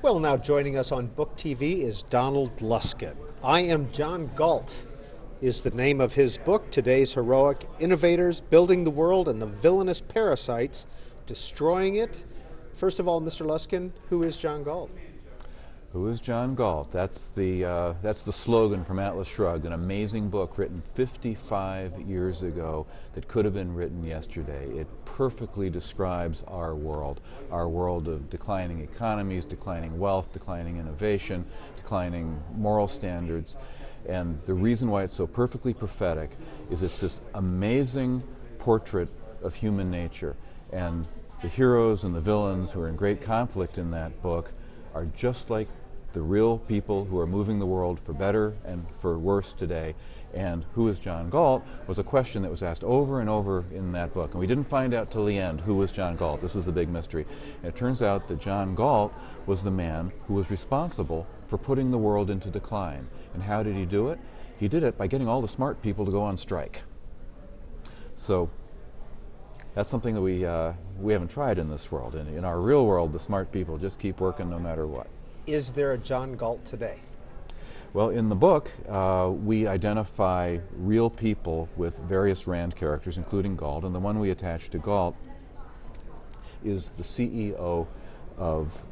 Well, now joining us on Book TV is Donald Luskin. I Am John Galt is the name of his book. Today's heroic innovators building the world and the villainous parasites destroying it. First of all, Mr. Luskin, who is John Galt? Who is John Galt? That's the slogan from Atlas Shrugged, an amazing book written 55 years ago that could have been written yesterday. It perfectly describes our world of declining economies, declining wealth, declining innovation, declining moral standards. And the reason why it's so perfectly prophetic is it's this amazing portrait of human nature. And the heroes and the villains who are in great conflict in that book are just like the real people who are moving the world for better and for worse today. And who is John Galt was a question that was asked over and over in that book. And we didn't find out till the end who was John Galt. This was the big mystery. And it turns out that John Galt was the man who was responsible for putting the world into decline. And how did he do it? He did it by getting all the smart people to go on strike. So that's something that we haven't tried in this world. In our real world, the smart people just keep working no matter what. Is there a John Galt today? Well, in the book, we identify real people with various Rand characters, including Galt, and the one we attach to Galt is the CEO of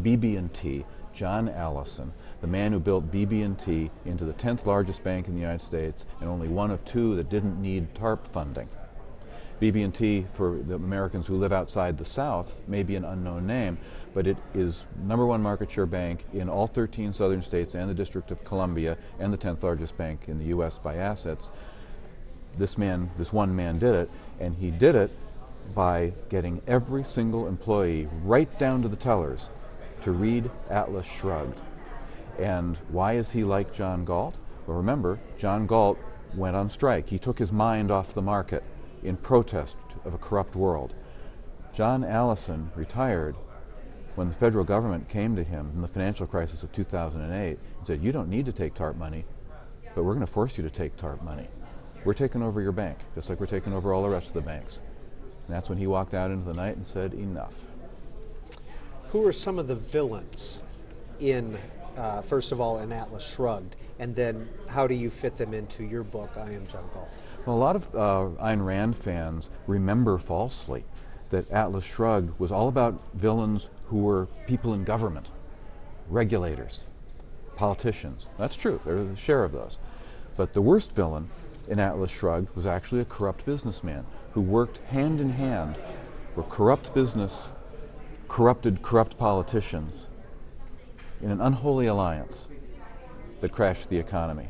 BB&T, John Allison, the man who built BB&T into the 10th largest bank in the United States and only one of two that didn't need TARP funding. BB&T, for the Americans who live outside the South, may be an unknown name, but it is #1 market share bank in all 13 southern states and the District of Columbia and the 10th largest bank in the U.S. by assets. This one man did it, and he did it by getting every single employee, right down to the tellers, to read Atlas Shrugged. And why is he like John Galt? Well, remember, John Galt went on strike. He took his mind off the market in protest of a corrupt world. John Allison retired when the federal government came to him in the financial crisis of 2008 and said, "You don't need to take TARP money, but we're going to force you to take TARP money. We're taking over your bank, just like we're taking over all the rest of the banks." And that's when he walked out into the night and said, "Enough." Who are some of the villains in, first of all, in Atlas Shrugged, and then how do you fit them into your book, I Am John Galt? Well, a lot of Ayn Rand fans remember falsely that Atlas Shrugged was all about villains who were people in government, regulators, politicians. That's true, there's a share of those. But the worst villain in Atlas Shrugged was actually a corrupt businessman who worked hand in hand where corrupt business corrupted corrupt politicians in an unholy alliance that crashed the economy.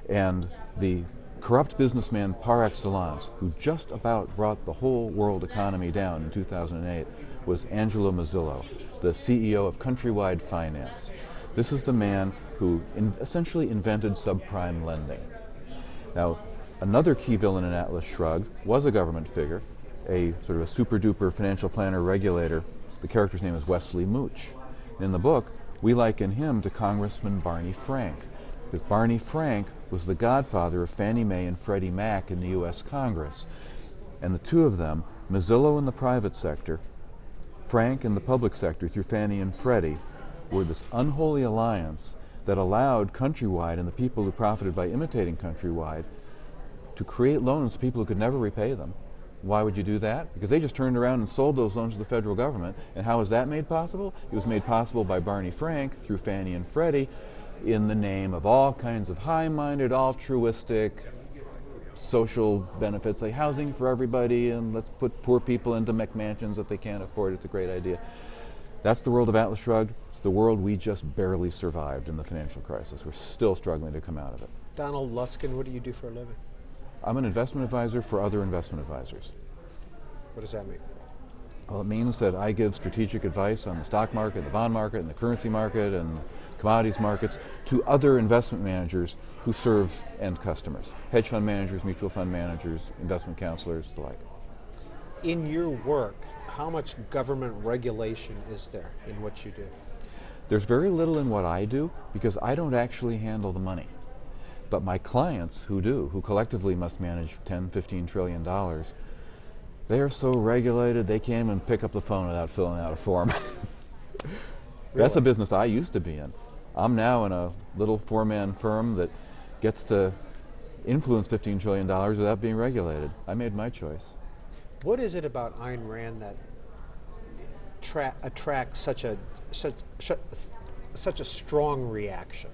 And the corrupt businessman par excellence, who just about brought the whole world economy down in 2008, was Angelo Mozilo, the CEO of Countrywide Finance. This is the man who essentially invented subprime lending. Now, another key villain in Atlas Shrugged was a government figure, a sort of a super-duper financial planner regulator. The character's name is Wesley Mooch. In the book, we liken him to Congressman Barney Frank, because Barney Frank was the godfather of Fannie Mae and Freddie Mac in the U.S. Congress. And the two of them, Mozilo in the private sector, Frank in the public sector through Fannie and Freddie, were this unholy alliance that allowed Countrywide and the people who profited by imitating Countrywide to create loans to people who could never repay them. Why would you do that? Because they just turned around and sold those loans to the federal government. And how was that made possible? It was made possible by Barney Frank through Fannie and Freddie, in the name of all kinds of high-minded, altruistic social benefits, like housing for everybody, and let's put poor people into McMansions that they can't afford. It's a great idea. That's the world of Atlas Shrugged. It's the world we just barely survived in the financial crisis. We're still struggling to come out of it. Donald Luskin, what do you do for a living? I'm an investment advisor for other investment advisors. What does that mean? Well, it means that I give strategic advice on the stock market, the bond market, and the currency market, and commodities markets to other investment managers who serve end customers. Hedge fund managers, mutual fund managers, investment counselors, the like. In your work, how much government regulation is there in what you do? There's very little in what I do because I don't actually handle the money. But my clients who do, who collectively must manage $10, $15 trillion, they are so regulated they can't even pick up the phone without filling out a form. That's a Really? business I used to be in. I'm now in a little four-man firm that gets to influence $15 trillion without being regulated. I made my choice. What is it about Ayn Rand that attracts such a strong reaction?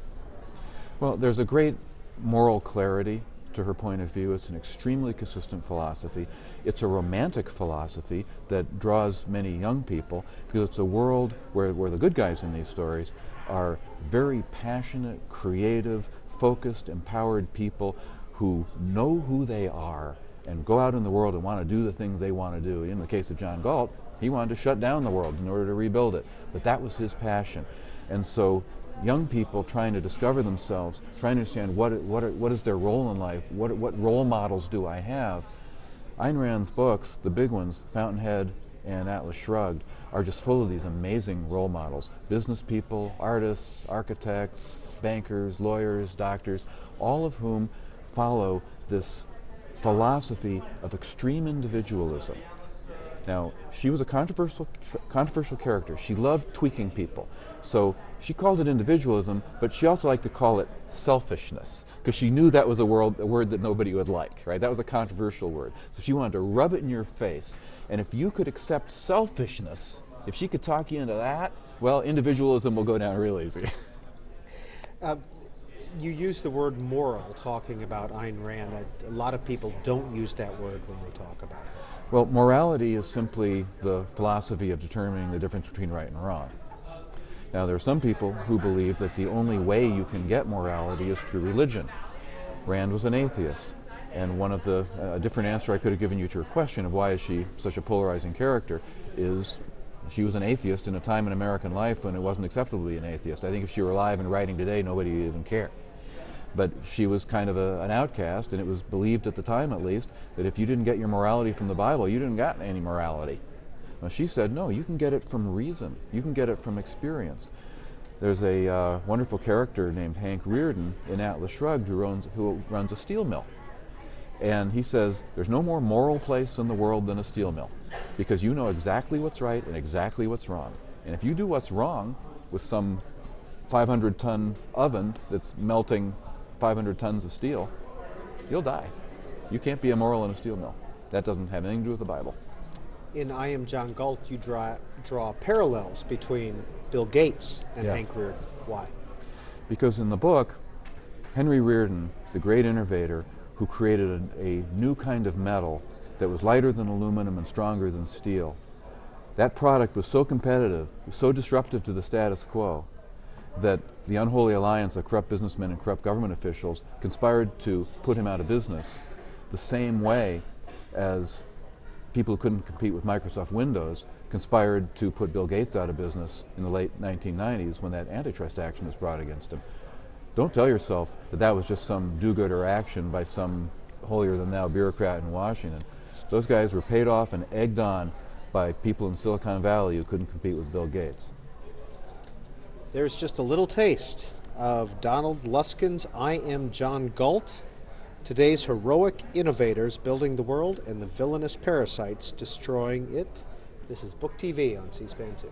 Well, there's a great moral clarity to her point of view. It's an extremely consistent philosophy. It's a romantic philosophy that draws many young people because it's a world where the good guys in these stories are very passionate, creative, focused, empowered people who know who they are and go out in the world and want to do the things they want to do. In the case of John Galt, he wanted to shut down the world in order to rebuild it, but that was his passion. And so young people trying to discover themselves, trying to understand what is their role in life, what role models do I have. Ayn Rand's books, the big ones, Fountainhead and Atlas Shrugged, are just full of these amazing role models. Business people, artists, architects, bankers, lawyers, doctors, all of whom follow this philosophy of extreme individualism. Now, she was a controversial character. She loved tweaking people. So she called it individualism, but she also liked to call it selfishness, because she knew that was a word that nobody would like, right? That was a controversial word. So she wanted to rub it in your face. And if you could accept selfishness, if she could talk you into that, well, individualism will go down real easy. You use the word moral talking about Ayn Rand. A lot of people don't use that word when they talk about it. Well, morality is simply the philosophy of determining the difference between right and wrong. Now, there are some people who believe that the only way you can get morality is through religion. Rand was an atheist, and one of the different answer I could have given you to your question of why is she such a polarizing character is she was an atheist in a time in American life when it wasn't acceptable to be an atheist. I think if she were alive and writing today, nobody would even care. But she was kind of an outcast, and it was believed at the time, at least, that if you didn't get your morality from the Bible, you didn't got any morality. Well, she said, no, you can get it from reason. You can get it from experience. There's a wonderful character named Hank Rearden in Atlas Shrugged who runs a steel mill. And he says, there's no more moral place in the world than a steel mill, because you know exactly what's right and exactly what's wrong. And if you do what's wrong with some 500-ton oven that's melting 500 tons of steel, you'll die. You can't be immoral in a steel mill. That doesn't have anything to do with the Bible. In I Am John Galt, you draw parallels between Bill Gates and Yes. Hank Rearden. Why? Because in the book, Henry Rearden, the great innovator who created a new kind of metal that was lighter than aluminum and stronger than steel, that product was so competitive, so disruptive to the status quo, that the unholy alliance of corrupt businessmen and corrupt government officials conspired to put him out of business the same way as people who couldn't compete with Microsoft Windows conspired to put Bill Gates out of business in the late 1990s when that antitrust action was brought against him. Don't tell yourself that that was just some do-gooder action by some holier-than-thou bureaucrat in Washington. Those guys were paid off and egged on by people in Silicon Valley who couldn't compete with Bill Gates. There's just a little taste of Donald Luskin's I Am John Galt, today's heroic innovators building the world and the villainous parasites destroying it. This is Book TV on C-SPAN 2.